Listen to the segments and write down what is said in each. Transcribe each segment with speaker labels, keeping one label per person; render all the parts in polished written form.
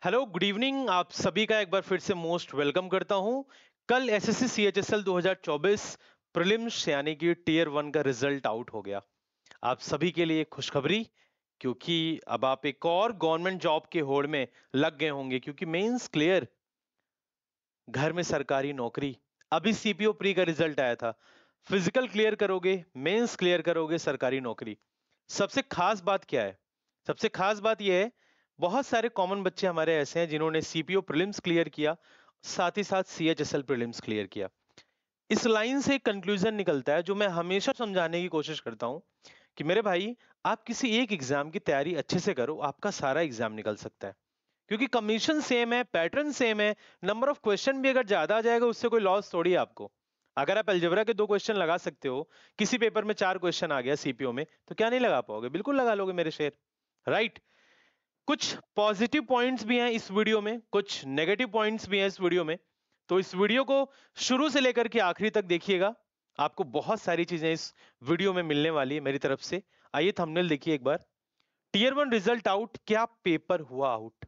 Speaker 1: Hello good evening. आप सभी का एक बार फिर से मोस्ट वेलकम करता हूं। कल एसएससी सीएचएसएल 2024 प्रीलिम्स यानी कि टीयर वन का रिजल्ट आउट हो गया। आप सभी के लिए खुशखबरी, क्योंकि अब आप एक और गवर्नमेंट जॉब के होड़ में लग गए होंगे, क्योंकि मेंस क्लियर, घर में सरकारी नौकरी। अभी सीपीओ प्री का रिजल्ट आया था। फिजिकल क्लियर करोगे, मेंस क्लियर करोगे, सरकारी नौकरी। सबसे खास बात क्या है? सबसे खास बात यह है, बहुत सारे कॉमन बच्चे हमारे ऐसे हैं जिन्होंने सीपीओ प्रीलिम्स क्लियर किया, साथ ही साथ सीएचएसएल प्रीलिम्स क्लियर किया। इस लाइन से एक कंक्लूजन निकलता है जो मैं हमेशा समझाने की कोशिश करता हूं कि मेरे भाई, आप किसी एक एग्जाम की तैयारी अच्छे से करो, आपका सारा एग्जाम निकल सकता है। क्योंकि कमीशन सेम है, पैटर्न सेम है, नंबर ऑफ क्वेश्चन भी अगर ज्यादा आ जाएगा उससे कोई लॉस थोड़ी है आपको। अगर आप अलजेब्रा के 2 क्वेश्चन लगा सकते हो, किसी पेपर में 4 क्वेश्चन आ गया सीपीओ में, तो क्या नहीं लगा पाओगे? बिल्कुल लगा लोगे मेरे शेर। राइट। कुछ पॉजिटिव पॉइंट्स भी हैं इस वीडियो में, कुछ नेगेटिव पॉइंट्स भी हैं इस वीडियो में। तो इस वीडियो को शुरू से लेकर के आखिरी तक देखिएगा। आपको बहुत सारी चीजें इस वीडियो में मिलने वाली है मेरी तरफ से। आइए थंबनेल देखिए एक बार। टीयर वन रिजल्ट आउट, क्या पेपर हुआ आउट?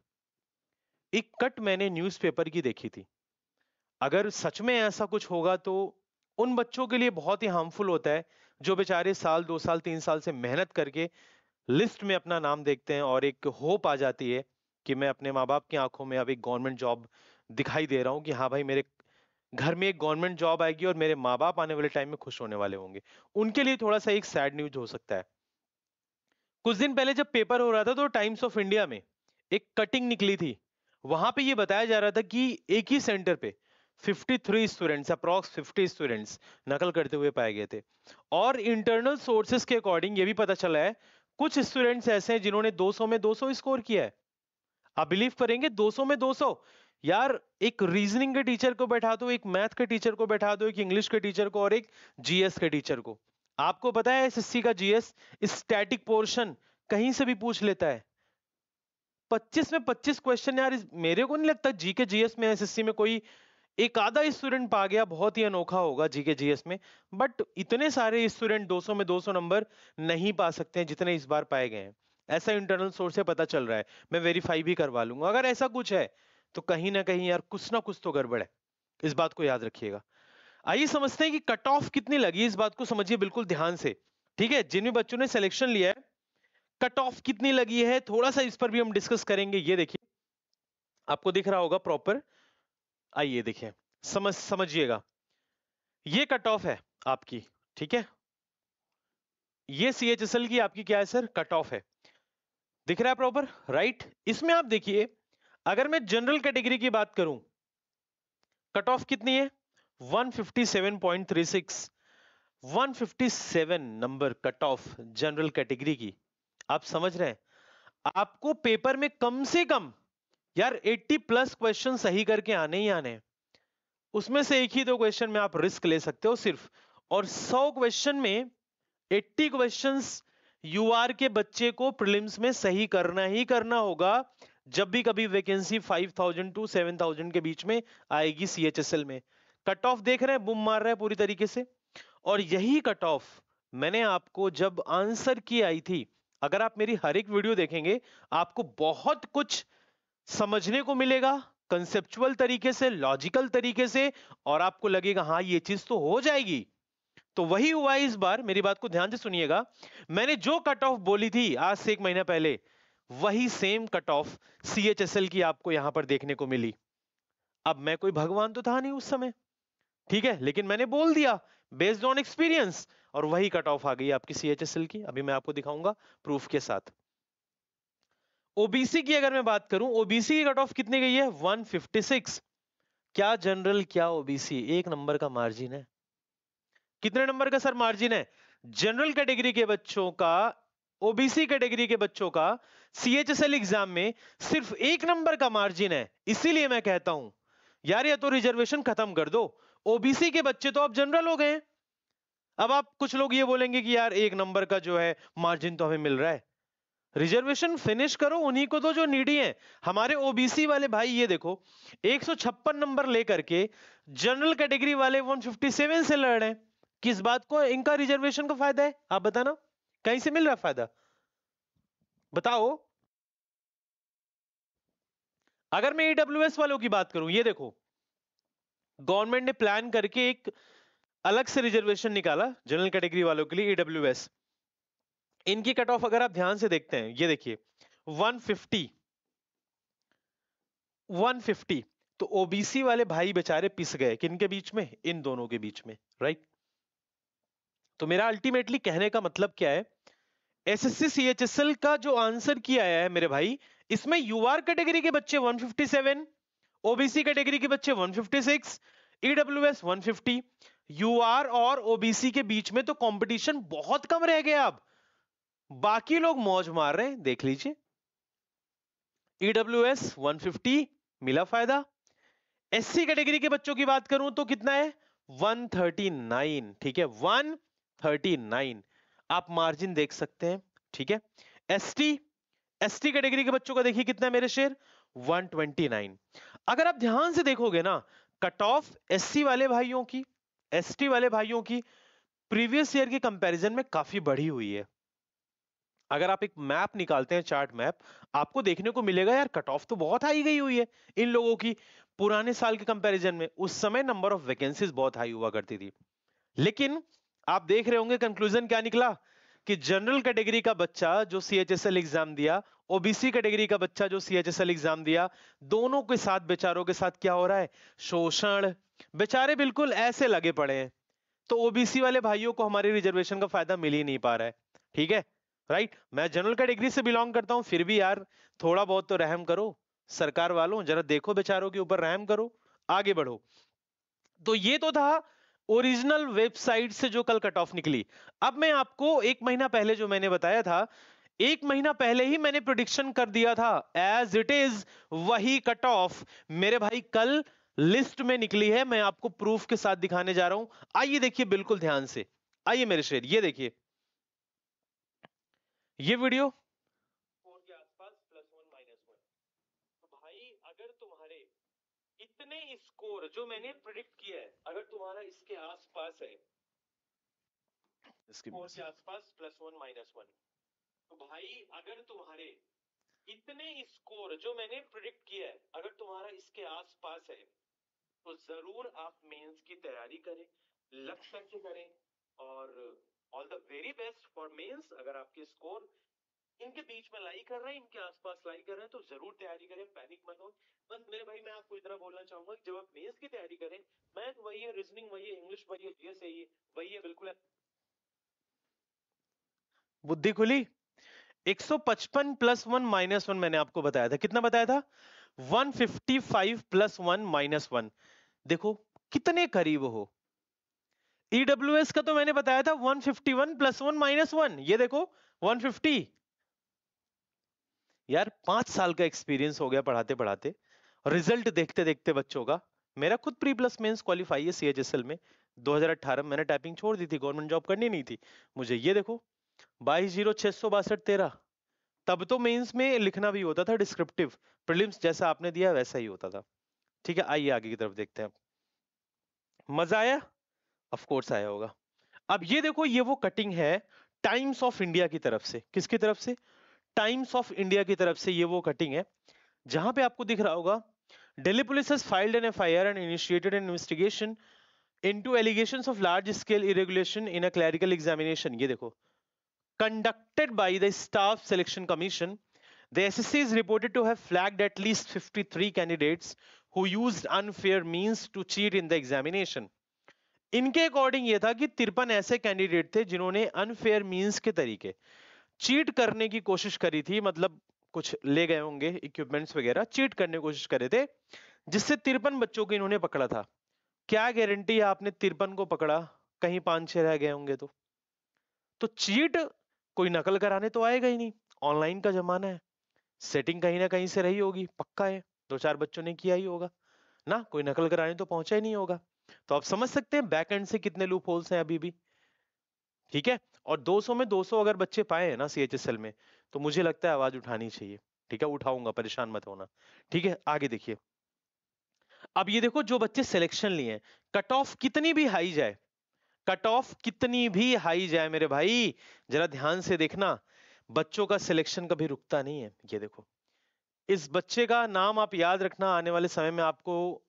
Speaker 1: एक कट मैंने न्यूज़पेपर की देखी थी। अगर सच में ऐसा कुछ होगा तो उन बच्चों के लिए बहुत ही हार्मफुल होता है जो बेचारे साल 2 साल 3 साल से मेहनत करके लिस्ट में अपना नाम देखते हैं और एक होप आ जाती है कि मैं अपने माँ बाप की आंखों में अब एक गवर्नमेंट जॉब दिखाई दे रहा हूँ, कि हाँ भाई, मेरे घर में एक गवर्नमेंट जॉब आएगी और मेरे माँ बाप आने वाले टाइम में खुश होने वाले होंगे। उनके लिए थोड़ा सा एक सैड न्यूज हो सकता है। कुछ दिन पहले जब पेपर हो रहा था तो टाइम्स ऑफ इंडिया में एक कटिंग निकली थी। वहां पे ये बताया जा रहा था कि एक ही सेंटर पे 53 स्टूडेंट्स, अप्रॉक्स 50 स्टूडेंट्स नकल करते हुए पाए गए थे। और इंटरनल सोर्सेस के अकॉर्डिंग ये भी पता चला है, कुछ स्टूडेंट्स ऐसे हैं जिन्होंने 200 में 200 स्कोर किया है। आप बिलीव करेंगे, 200 में 200। यार, एक रीजनिंग के टीचर को बैठा दो, एक मैथ के टीचर को बैठा दो, एक इंग्लिश के टीचर को और एक जीएस के टीचर को। आपको पता है एसएससी का जीएस स्टैटिक पोर्शन कहीं से भी पूछ लेता है। 25 में 25 क्वेश्चन। यार, मेरे को नहीं लगता जीके जीएस में एसएससी में कोई एक आधा स्टूडेंट पा गया बहुत ही अनोखा होगा जीके जीएस में। बट इतने सारे स्टूडेंट 200 में 200 नंबर नहीं पा सकते हैं जितने इस बार पाए गए हैं। ऐसा इंटरनल सोर्स से पता चल रहा है। मैं वेरीफाई भी करवा लूंगा। अगर ऐसा कुछ है तो कहीं ना कहीं यार कुछ ना कुछ तो गड़बड़ है। इस बात को याद रखिएगा। आइए समझते हैं कि कट ऑफ कितनी लगी। इस बात को समझिए बिल्कुल ध्यान से। ठीक है, जिन भी बच्चों ने सिलेक्शन लिया है, कट ऑफ कितनी लगी है थोड़ा सा इस पर भी हम डिस्कस करेंगे। ये देखिए, आपको दिख रहा होगा प्रॉपर। आइए देखिए, समझिएगा। ये कट ऑफ है आपकी। ठीक है, ये सीएचएसएल की आपकी क्या है सर? कट ऑफ है। दिख रहा है प्रॉपर? राइट। इसमें आप देखिए, अगर मैं जनरल कैटेगरी की बात करूं, कट ऑफ कितनी है? 157.36। 157 number cut off general category की। आप समझ रहे हैं? आपको पेपर में कम से कम यार 80 प्लस क्वेश्चन सही करके आने ही आने हैं। उसमें से एक ही दो क्वेश्चन में आप रिस्क ले सकते हो सिर्फ। और 100 क्वेश्चन में 80 क्वेश्चंस यूआर के बच्चे को प्रीलिम्स में सही करना ही करना होगा। जब भी कभी वैकेंसी 5000 टू 7000 के बीच में आएगी सीएचएसएल में। कट ऑफ देख रहे हैं, बुम मार रहा है पूरी तरीके से। और यही कट ऑफ मैंने आपको जब आंसर की आई थी, अगर आप मेरी हर एक वीडियो देखेंगे, आपको बहुत कुछ समझने को मिलेगा, कंसेप्चुअल तरीके से, लॉजिकल तरीके से। और आपको लगेगा हाँ, ये चीज तो हो जाएगी। तो वही हुआ है इस बार। मेरी बात को ध्यान से सुनिएगा। मैंने जो कट ऑफ बोली थी आज से 1 महीना पहले, वही सेम कट ऑफ सीएचएसएल की आपको यहां पर देखने को मिली। अब मैं कोई भगवान तो था नहीं उस समय, ठीक है, लेकिन मैंने बोल दिया बेस्ड ऑन एक्सपीरियंस, और वही कट ऑफ आ गई आपकी सीएचएसएल की। अभी मैं आपको दिखाऊंगा प्रूफ के साथ। ओबीसी की अगर मैं बात करूं, ओबीसी की कट ऑफ कितनी गई है? 156। क्या जनरल क्या ओबीसी, एक नंबर का मार्जिन है। कितने नंबर का सर मार्जिन है? जनरल कैटेगरी के बच्चों का, ओबीसी कैटेगरी के बच्चों का सीएचएसएल एग्जाम में सिर्फ 1 नंबर का मार्जिन है। इसीलिए मैं कहता हूं यार, या तो रिजर्वेशन खत्म कर दो। ओबीसी के बच्चे तो अब जनरल हो गए हैं। अब आप कुछ लोग ये बोलेंगे कि यार 1 नंबर का जो है मार्जिन तो हमें मिल रहा है। रिजर्वेशन फिनिश करो, उन्हीं को तो जो नीडी है। हमारे ओबीसी वाले भाई ये देखो, 156 नंबर लेकर के जनरल कैटेगरी वाले 157 से लड़ रहे हैं। किस बात को इनका रिजर्वेशन का फायदा है? आप बताना, कहीं से मिल रहा फायदा? बताओ। अगर मैं ईडब्ल्यूएस वालों की बात करूं, ये देखो गवर्नमेंट ने प्लान करके एक अलग से रिजर्वेशन निकाला जनरल कैटेगरी वालों के लिए, ईडब्ल्यूएस। इनकी कट ऑफ अगर आप ध्यान से देखते हैं, ये देखिए 150 150। तो ओबीसी वाले भाई बेचारे पिस गए, किनके बीच में? इन दोनों के बीच में, राइट। तो मेरा अल्टीमेटली कहने का मतलब क्या है, एसएससी सीएचएसएल का जो आंसर किया है मेरे भाई, इसमें यूआर कैटेगरी के बच्चे 157, ओबीसी कैटेगरी के बच्चे 156, ईडब्ल्यूएस 150। यूआर और ओबीसी के बीच में तो कंपटीशन बहुत कम रह गया, अब बाकी लोग मौज मार रहे हैं, देख लीजिए। ईडब्ल्यूएस 150 मिला फायदा। एससी कैटेगरी के बच्चों की बात करूं तो कितना है? 139, ठीक है 139। आप मार्जिन देख सकते हैं, ठीक है। एसटी एसटी कैटेगरी के बच्चों का देखिए कितना है मेरे शेर, 129। अगर आप ध्यान से देखोगे ना, कट ऑफ एससी वाले भाइयों की, एसटी वाले भाइयों की प्रीवियस ईयर के कंपैरिजन में काफी बढ़ी हुई है। अगर आप एक मैप निकालते हैं, चार्ट मैप, आपको देखने को मिलेगा यार कट ऑफ तो बहुत हाई गई हुई है इन लोगों की पुराने साल के कंपैरिजन में। उस समय नंबर ऑफ वैकेंसीज बहुत हाई हुआ करती थी, लेकिन आप देख रहे होंगे कंक्लूजन क्या निकला कि जनरल कैटेगरी का बच्चा जो सीएचएसएल एग्जाम दिया, ओबीसी कैटेगरी का बच्चा जो सीएचएसएल एग्जाम दिया, दोनों के साथ बेचारों के साथ क्या हो रहा है? शोषण। बेचारे बिल्कुल ऐसे लगे पड़े हैं। तो ओबीसी वाले भाइयों को हमारी रिजर्वेशन का फायदा मिल ही नहीं पा रहा है, ठीक है, राइट। मैं जनरल कैटेगरी से बिलोंग करता हूं, फिर भी यार थोड़ा बहुत तो रहम करो सरकार वालों, जरा देखो बेचारों के ऊपर, रहम करो, आगे बढ़ो। तो ये तो था ओरिजिनल वेबसाइट से जो कल कट ऑफ निकली। अब मैं आपको एक महीना पहले जो मैंने बताया था, एक महीना पहले ही मैंने प्रिडिक्शन कर दिया था, एज इट इज वही कट ऑफ मेरे भाई कल लिस्ट में निकली है। मैं आपको प्रूफ के साथ दिखाने जा रहा हूं, आइए देखिए बिल्कुल ध्यान से। आइए मेरे शेर, ये देखिए ये वीडियो के आसपास +1 -1। तो भाई अगर तुम्हारे इतने स्कोर जो मैंने प्रिडिक्ट किया है, अगर तुम्हारा इसके आसपास है, स्कोर के आसपास +1 -1, तो भाई अगर तुम्हारे इतने स्कोर जो मैंने प्रिडिक्ट किया है, अगर तुम्हारा इसके आसपास है, तो जरूर आप मेंस की तैयारी करें, लक्ष्य से करें, और all the very best for mains. अगर आपके स्कोर इनके बीच में लाई कर रहे हैं, इनके आसपास लाई कर रहे हैं, तो जरूर तैयारी करें, पैनिक मत हो। बस मेरे भाई मैं आपको इतना बोलना चाहूंगा कि जब आप मेंस की तैयारी करें, मैथ वही है, रीजनिंग वही है, इंग्लिश वही है, जीएस वही है, बिल्कुल। बुद्धि खुली। 155 +1 -1 मैंने आपको बताया था, कितना बताया था? 155 +1 -1। देखो कितने करीब हो। ईडब्ल्यूएस का तो मैंने बताया था 151 +1 -1, ये देखो 150। यार 5 साल का एक्सपीरियंस हो गया पढ़ाते पढ़ाते, रिजल्ट देखते देखते बच्चों का। मेरा खुद प्री प्लस मेंस क्वालिफाई है सीएचएसएल में। 2018 में मैंने टाइपिंग छोड़ दी थी, गवर्नमेंट जॉब करनी नहीं थी मुझे। ये देखो 220662 तब तो मेंस में लिखना भी होता था डिस्क्रिप्टिव, प्रीलिम्स जैसा आपने दिया वैसा ही होता था। ठीक है, आइए आगे की तरफ देखते हैं। मजा आया? ऑफ कोर्स आया होगा। अब ये देखो, ये वो कटिंग है टाइम्स ऑफ इंडिया की तरफ से। किसकी तरफ से? टाइम्स ऑफ इंडिया की तरफ से ये वो कटिंग है जहां पे आपको दिख रहा होगा, Delhi police has filed an FIR and initiated an investigation into allegations of large scale irregulation in a clerical examination। ये देखो, conducted by the staff selection commission, the SSC is reported to have flagged at least 53 candidates who used unfair means to cheat in the examination। इनके according ये था कि 53 ऐसे candidate थे जिन्होंने unfair means के तरीके चीट करने की कोशिश करी थी, मतलब कुछ ले गए होंगे इक्विपमेंट्स वगैरह, चीट करने की कोशिश करे थे, जिससे 53 बच्चों को इन्होंने पकड़ा था। क्या गारंटी है आपने 53 को पकड़ा, कहीं 5-6 रह गए होंगे तो चीट कोई नकल कराने तो आएगा ही नहीं, ऑनलाइन का जमाना है, सेटिंग कहीं ना कहीं से रही होगी, पक्का है 2-4 बच्चों ने किया ही होगा ना, कोई नकल कराने तो पहुंचा ही नहीं होगा। तो आप समझ सकते हैं बैक एंड से कितने लूप होल्स हैं अभी भी, ठीक है। और 200 में 200 अगर बच्चे पाए हैं ना सीएचएसएल में, तो मुझे लगता है आवाज उठानी चाहिए, ठीक है, उठाऊंगा, परेशान मत होना, ठीक है। आगे देखिए, अब ये देखो जो बच्चे सिलेक्शन लिए, कट ऑफ कितनी भी हाई जाए, कट ऑफ कितनी भी हाई जाए मेरे भाई, जरा ध्यान से देखना, बच्चों का सिलेक्शन कभी रुकता नहीं है। ये देखो इस बच्चे का नाम आप याद रखना आने वाले समय में आपको,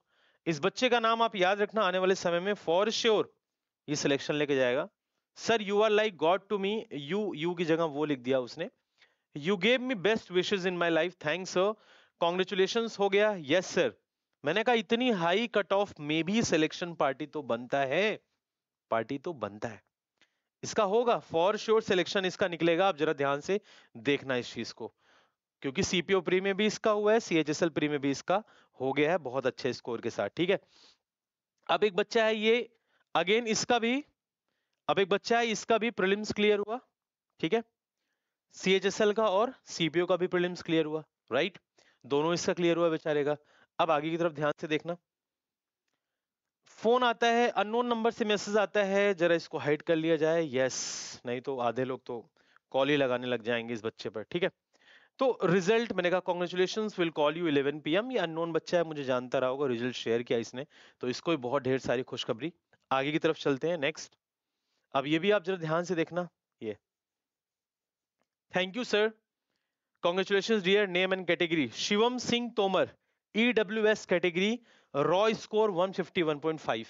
Speaker 1: इस बच्चे का नाम आप याद रखना आने वाले समय में फॉर श्योर ये सिलेक्शन लेके जाएगा। Sir you are like god to me, you की जगह वो लिख दिया उसने। You gave me best wishes in my life, thanks sir, congratulation हो गया। Yes sir. मैंने कहा इतनी हाई कट ऑफ में भी सिलेक्शन पार्टी तो बनता है, पार्टी तो बनता है। इसका होगा फॉर श्योर सिलेक्शन, इसका निकलेगा। आप जरा ध्यान से देखना इस चीज को, क्योंकि सीपीओ प्री में भी इसका हुआ है, सीएचएसएल प्री में भी इसका हो गया है बहुत अच्छे स्कोर के साथ। ठीक है, अब एक बच्चा है ये, अगेन इसका भी, अब एक बच्चा है इसका भी प्रीलिम्स क्लियर हुआ। ठीक है, सीएचएसएल का और सीपीओ का भी प्रीलिम्स क्लियर हुआ, राइट, दोनों इसका क्लियर हुआ बेचारे का। अब आगे की तरफ ध्यान से देखना, फोन आता है, अननोन नंबर से मैसेज आता है, जरा इसको हाइड कर लिया जाए। यस, नहीं तो आधे लोग तो कॉल ही लगाने लग जाएंगे इस बच्चे पर। ठीक है, तो रिजल्ट मैंने कहा congratulations will call you 11 PM। ये अननोन बच्चा है, मुझे जानता रहा होगा, रिजल्ट शेयर किया इसने, तो इसको भी बहुत ढेर सारी खुशखबरी। आगे की तरफ चलते हैं, नेक्स्ट। अब ये भी आप जरा ध्यान से देखना, ये thank you sir, congratulation dear, name and category Shivam Singh Tomar, EWS category, raw score 151.5।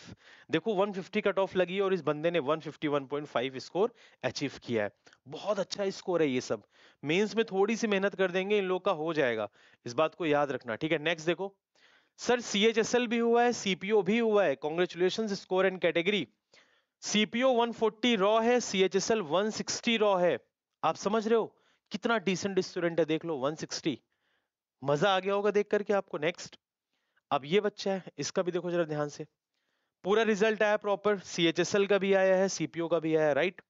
Speaker 1: देखो 150 कट ऑफ लगी और इस बंदे ने 151.5 स्कोर अचीव किया है, बहुत अच्छा स्कोर है ये सब। मेंस में थोड़ी सी मेहनत कर देंगे इन लोग का हो जाएगा, इस बात को याद रखना। ठीक है, नेक्स्ट देखो सर, सीएचएसएल भी हुआ है, सीपीओ भी हुआ है, congratulation score and category. CPO 140 raw है, सीएचएसएल 160 रॉ है। आप समझ रहे हो कितना डिसेंट स्टूडेंट है, देख लो 160, मजा आ गया होगा देख करके आपको। नेक्स्ट, अब ये बच्चा है, इसका भी देखो जरा ध्यान से, पूरा रिजल्ट आया प्रॉपर, सीएचएसएल का भी आया है, सीपीओ का भी आया है, राइट,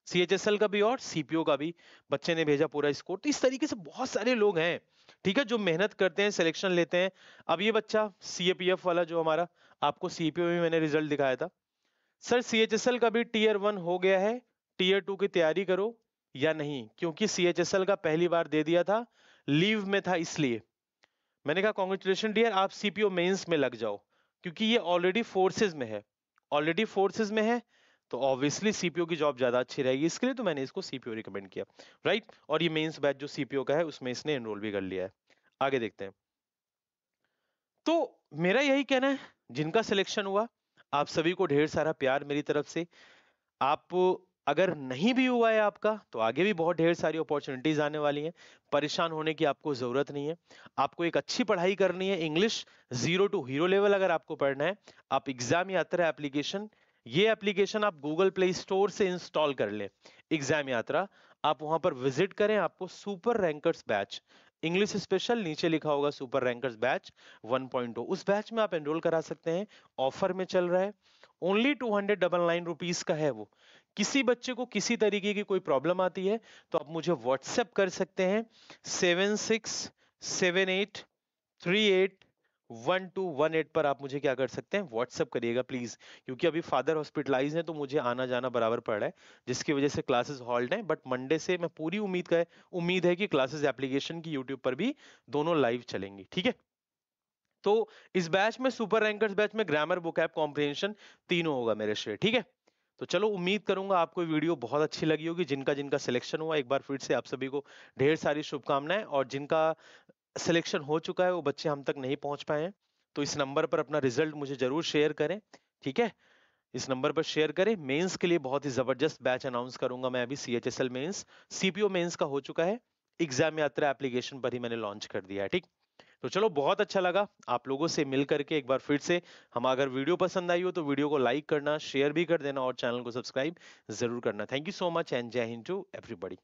Speaker 1: सीएचएसएल का भी और सीपीओ का भी बच्चे ने भेजा पूरा स्कोर। तो इस तरीके से बहुत सारे लोग हैं, ठीक है, जो मेहनत करते हैं, सिलेक्शन लेते हैं। अब ये बच्चा सीएपीएफ वाला जो हमारा, आपको सीपीओ में मैंने रिजल्ट दिखाया था। सर सीएचएसएल का भी टीयर 1 हो गया है, टीयर 2 की तैयारी करो या नहीं, क्योंकि सीएचएसएल का पहली बार दे दिया था, लीव में था इसलिए। मैंने कहा कॉन्ग्रेचुलेशन डियर, आप सीपीओ मेंस में लग जाओ, क्योंकि ये ऑलरेडी फोर्सेज में है, ऑलरेडी फोर्सेज में है, तो ऑब्वियसली सीपीओ की जॉब ज्यादा अच्छी रहेगी, इसके लिए तो मैंने इसको सीपीओ रिकमेंड किया, राइट। और ये मेंस बैच जो सीपीओ का है उसमें इसने एनरोल भी कर लिया है। आगे देखते हैं, तो मेरा यही कहना है, जिनका सिलेक्शन हुआ आप सभी को ढेर सारा प्यार मेरी तरफ से। आप अगर नहीं भी हुआ है आपका, तो आगे भी बहुत ढेर सारी अपॉर्चुनिटीज आने वाली हैं, परेशान होने की आपको जरूरत नहीं है। आपको एक अच्छी पढ़ाई करनी है, इंग्लिश 0 to हीरो लेवल अगर आपको पढ़ना है, आप एग्जाम यात्रा एप्लीकेशन, ये एप्लीकेशन आप गूगल प्ले स्टोर से इंस्टॉल कर लें, एग्जाम यात्रा, आप वहां पर विजिट करें, आपको super rankers batch English special, नीचे लिखा होगा सुपर रैंकर्स बैच 1.0, उस बैच में आप एनरोल करा सकते हैं, ऑफर में चल रहा है, ओनली 299 रुपीज का है वो। किसी बच्चे को किसी तरीके की कोई प्रॉब्लम आती है तो आप मुझे व्हाट्सएप कर सकते हैं, 7678381218 पर आप मुझे क्या कर सकते हैं, व्हाट्सएप करिएगा प्लीज, क्योंकि अभी फादर हॉस्पिटलाइज हैं तो मुझे आना जाना बराबर पड़ रहा है, जिसकी वजह से क्लासेस हॉल्ट हैं। बट मंडे से मैं पूरी उम्मीद है कि क्लासेस एप्लीकेशन की यूट्यूब पर भी दोनों लाइव चलेंगी। ठीक है, तो इस बैच में, सुपर रैंकर्स बैच में, ग्रामर, वोकैब, कॉम्प्रिहेंशन तीनों होगा मेरे शेयर। ठीक है, तो चलो उम्मीद करूंगा आपको वीडियो बहुत अच्छी लगी होगी। जिनका जिनका सिलेक्शन हुआ, एक बार फिर से आप सभी को ढेर सारी शुभकामनाएं, और जिनका सिलेक्शन हो चुका है वो बच्चे हम तक नहीं पहुंच पाए हैं, तो इस नंबर पर अपना रिजल्ट मुझे जरूर शेयर करें। ठीक है, इस नंबर पर शेयर करें। मेंस के लिए बहुत ही जबरदस्त बैच अनाउंस करूंगा मैं अभी, सीएचएसएल मेंस, सीपीओ मेंस का हो चुका है, एग्जाम यात्रा एप्लीकेशन पर ही मैंने लॉन्च कर दिया है। ठीक, तो चलो बहुत अच्छा लगा आप लोगों से मिल करके एक बार फिर से। हम अगर वीडियो पसंद आई हो तो वीडियो को लाइक करना, शेयर भी कर देना और चैनल को सब्सक्राइब जरूर करना। Thank you so much and जय हिंद टू एवरीबॉडी।